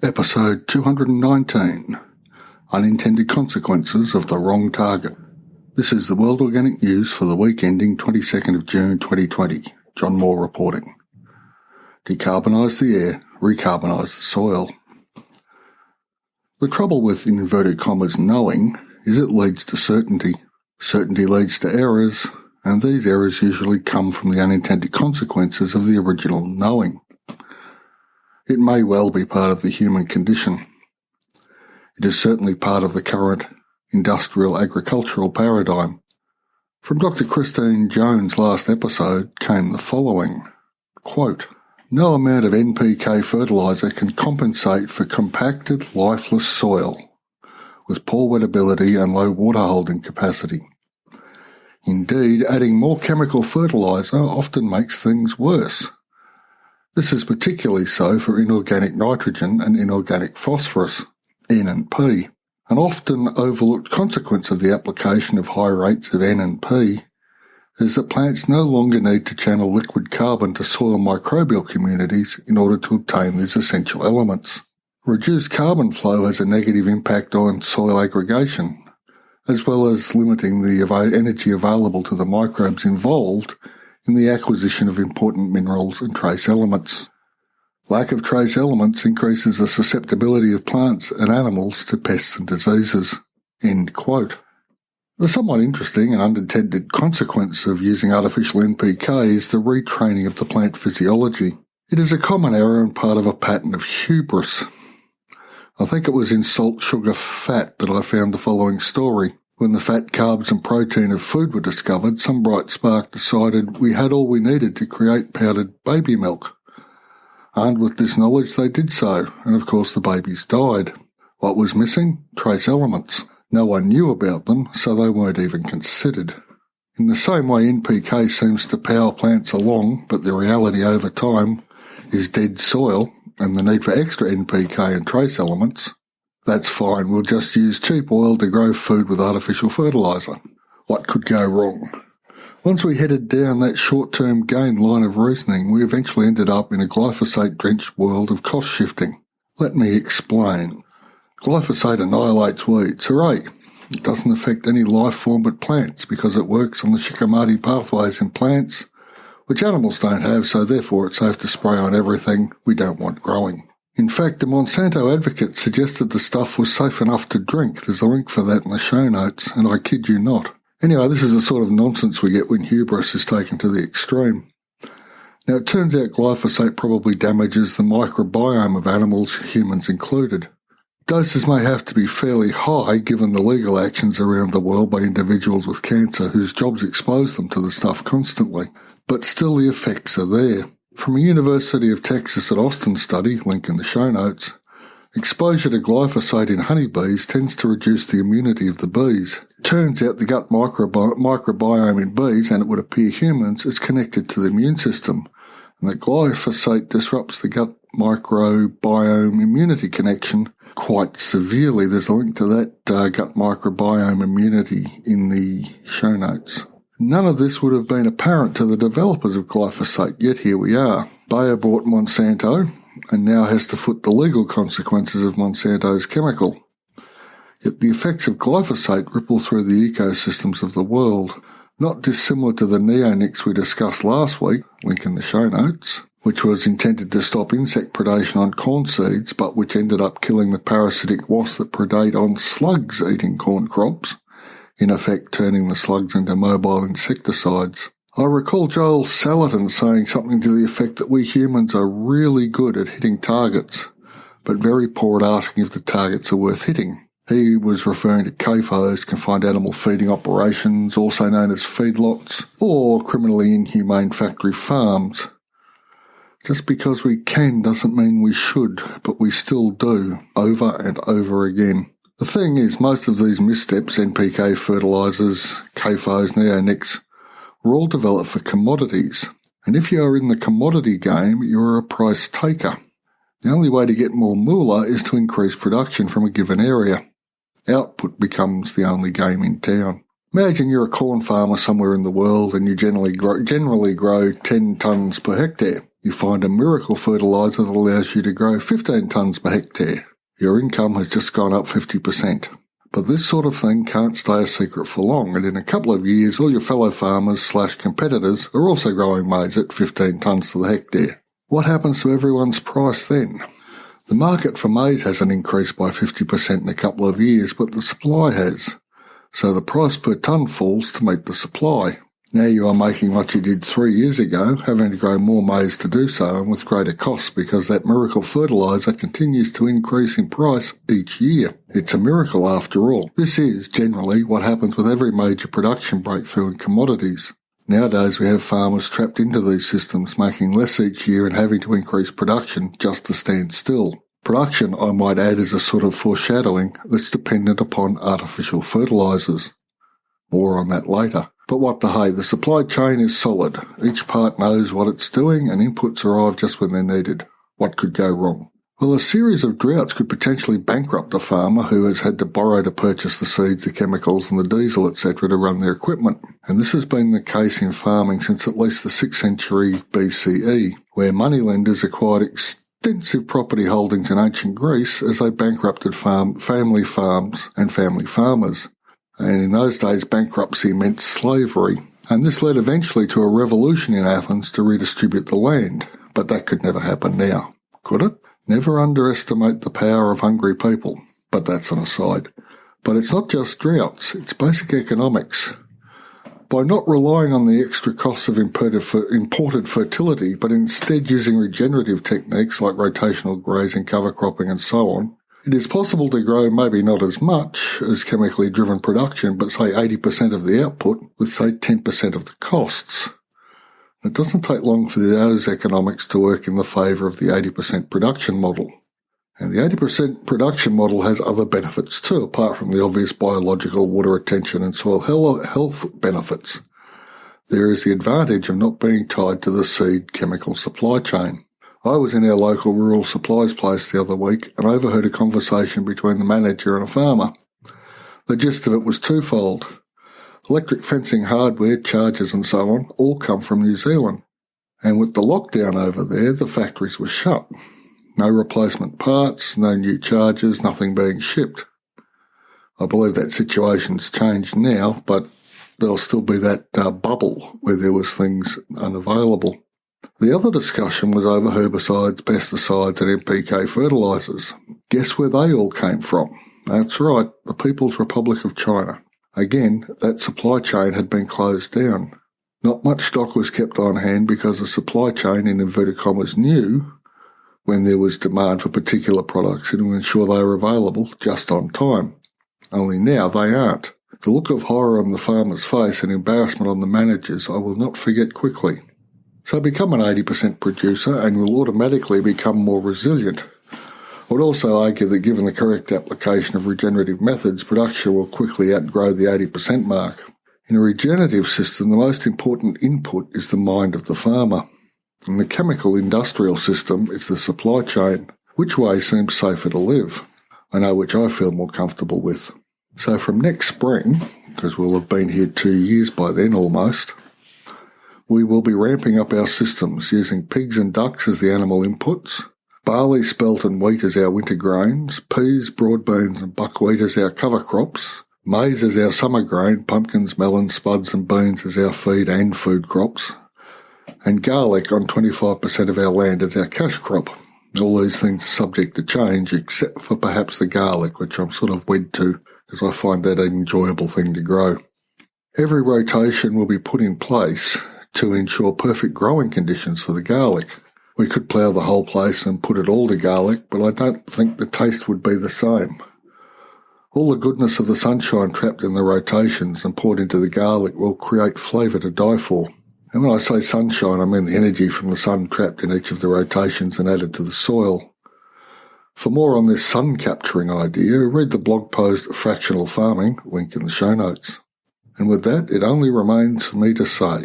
Episode 219, Unintended Consequences of the Wrong Target. This is the World Organic News for the week ending 22nd of June 2020. John Moore reporting. Decarbonise the air, recarbonise the soil. The trouble with, in inverted commas, knowing is it leads to certainty. Certainty leads to errors, and these errors usually come from the unintended consequences of the original knowing. It may well be part of the human condition. It is certainly part of the current industrial agricultural paradigm. From Dr. Christine Jones' last episode came the following, quote, "No amount of NPK fertiliser can compensate for compacted, lifeless soil with poor wettability and low water holding capacity. Indeed, adding more chemical fertiliser often makes things worse. This is particularly so for inorganic nitrogen and inorganic phosphorus, N and P. An often overlooked consequence of the application of high rates of N and P is that plants no longer need to channel liquid carbon to soil microbial communities in order to obtain these essential elements. Reduced carbon flow has a negative impact on soil aggregation, as well as limiting the energy available to the microbes involved in the acquisition of important minerals and trace elements. Lack of trace elements increases the susceptibility of plants and animals to pests and diseases." End quote. The somewhat interesting and unintended consequence of using artificial NPK is the retraining of the plant physiology. It is a common error and part of a pattern of hubris. I think it was in Salt, Sugar, Fat that I found the following story. When the fat, carbs and protein of food were discovered, some bright spark decided we had all we needed to create powdered baby milk. Armed with this knowledge, they did so, and of course the babies died. What was missing? Trace elements. No one knew about them, so they weren't even considered. In the same way, NPK seems to power plants along, but the reality over time is dead soil and the need for extra NPK and trace elements. That's fine, we'll just use cheap oil to grow food with artificial fertiliser. What could go wrong? Once we headed down that short-term gain line of reasoning, we eventually ended up in a glyphosate-drenched world of cost shifting. Let me explain. Glyphosate annihilates weeds, hooray! It doesn't affect any life form but plants because it works on the Shikimati pathways in plants, which animals don't have, so therefore it's safe to spray on everything we don't want growing. In fact, the Monsanto advocate suggested the stuff was safe enough to drink. There's a link for that in the show notes, and I kid you not. Anyway, this is the sort of nonsense we get when hubris is taken to the extreme. Now, it turns out glyphosate probably damages the microbiome of animals, humans included. Doses may have to be fairly high given the legal actions around the world by individuals with cancer whose jobs expose them to the stuff constantly, but still the effects are there. From a University of Texas at Austin study, link in the show notes, exposure to glyphosate in honeybees tends to reduce the immunity of the bees. It turns out the gut microbiome in bees, and it would appear humans, is connected to the immune system, and that glyphosate disrupts the gut microbiome immunity connection quite severely. There's a link to that gut microbiome immunity in the show notes. None of this would have been apparent to the developers of glyphosate, yet here we are. Bayer bought Monsanto and now has to foot the legal consequences of Monsanto's chemical. Yet the effects of glyphosate ripple through the ecosystems of the world, not dissimilar to the neonics we discussed last week, link in the show notes, which was intended to stop insect predation on corn seeds, but which ended up killing the parasitic wasps that predate on slugs eating corn crops, in effect turning the slugs into mobile insecticides. I recall Joel Salatin saying something to the effect that we humans are really good at hitting targets, but very poor at asking if the targets are worth hitting. He was referring to CAFOs, confined animal feeding operations, also known as feedlots, or criminally inhumane factory farms. Just because we can doesn't mean we should, but we still do, over and over again. The thing is, most of these missteps, NPK fertilisers, CAFOs, neonics, were all developed for commodities. And if you are in the commodity game, you are a price taker. The only way to get more moolah is to increase production from a given area. Output becomes the only game in town. Imagine you're a corn farmer somewhere in the world and you generally grow 10 tonnes per hectare. You find a miracle fertiliser that allows you to grow 15 tonnes per hectare. Your income has just gone up 50%. But this sort of thing can't stay a secret for long, and in a couple of years all your fellow farmers/competitors are also growing maize at 15 tonnes to the hectare. What happens to everyone's price then? The market for maize hasn't increased by 50% in a couple of years, but the supply has. So the price per tonne falls to meet the supply. Now you are making what you did 3 years ago, having to grow more maize to do so and with greater costs because that miracle fertiliser continues to increase in price each year. It's a miracle after all. This is generally what happens with every major production breakthrough in commodities. Nowadays we have farmers trapped into these systems, making less each year and having to increase production just to stand still. Production, I might add, is a sort of foreshadowing that's dependent upon artificial fertilisers. More on that later. But what the hey, the supply chain is solid. Each part knows what it's doing and inputs arrive just when they're needed. What could go wrong? Well, a series of droughts could potentially bankrupt a farmer who has had to borrow to purchase the seeds, the chemicals and the diesel, etc. to run their equipment. And this has been the case in farming since at least the 6th century BCE, where moneylenders acquired extensive property holdings in ancient Greece as they bankrupted family farms and family farmers. And in those days, bankruptcy meant slavery. And this led eventually to a revolution in Athens to redistribute the land. But that could never happen now, could it? Never underestimate the power of hungry people. But that's an aside. But it's not just droughts, it's basic economics. By not relying on the extra costs of imported fertility, but instead using regenerative techniques like rotational grazing, cover cropping and so on, it is possible to grow maybe not as much as chemically driven production, but say 80% of the output with say 10% of the costs. It doesn't take long for those economics to work in the favour of the 80% production model. And the 80% production model has other benefits too, apart from the obvious biological, water retention and soil health benefits. There is the advantage of not being tied to the seed chemical supply chain. I was in our local rural supplies place the other week and overheard a conversation between the manager and a farmer. The gist of it was twofold. Electric fencing hardware, chargers and so on all come from New Zealand. And with the lockdown over there, the factories were shut. No replacement parts, no new chargers, nothing being shipped. I believe that situation's changed now, but there'll still be that bubble where there was things unavailable. The other discussion was over herbicides, pesticides and NPK fertilisers. Guess where they all came from? That's right, the People's Republic of China. Again, that supply chain had been closed down. Not much stock was kept on hand because the supply chain, in inverted commas, knew when there was demand for particular products and to ensure they were available just on time. Only now they aren't. The look of horror on the farmer's face and embarrassment on the manager's I will not forget quickly. So become an 80% producer and you'll automatically become more resilient. I would also argue that given the correct application of regenerative methods, production will quickly outgrow the 80% mark. In a regenerative system, the most important input is the mind of the farmer. In the chemical industrial system, it's the supply chain. Which way seems safer to live? I know which I feel more comfortable with. So from next spring, because we'll have been here 2 years by then almost, we will be ramping up our systems using pigs and ducks as the animal inputs, barley, spelt and wheat as our winter grains, peas, broad beans and buckwheat as our cover crops, maize as our summer grain, pumpkins, melons, spuds and beans as our feed and food crops, and garlic on 25% of our land as our cash crop. All these things are subject to change except for perhaps the garlic, which I'm sort of wed to because I find that an enjoyable thing to grow. Every rotation will be put in place to ensure perfect growing conditions for the garlic. We could plough the whole place and put it all to garlic, but I don't think the taste would be the same. All the goodness of the sunshine trapped in the rotations and poured into the garlic will create flavour to die for. And when I say sunshine, I mean the energy from the sun trapped in each of the rotations and added to the soil. For more on this sun capturing idea, read the blog post Fractional Farming, link in the show notes. And with that, it only remains for me to say,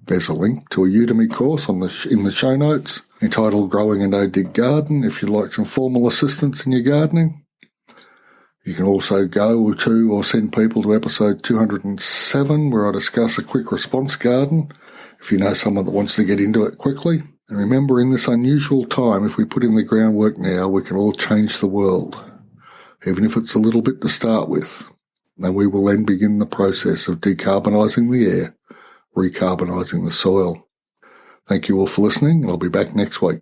there's a link to a Udemy course in the show notes entitled Growing a No-Dig Garden if you'd like some formal assistance in your gardening. You can also go to or send people to episode 207 where I discuss a quick response garden if you know someone that wants to get into it quickly. And remember, in this unusual time, if we put in the groundwork now, we can all change the world, even if it's a little bit to start with. And we will then begin the process of decarbonising the air, recarbonising the soil. Thank you all for listening, and I'll be back next week.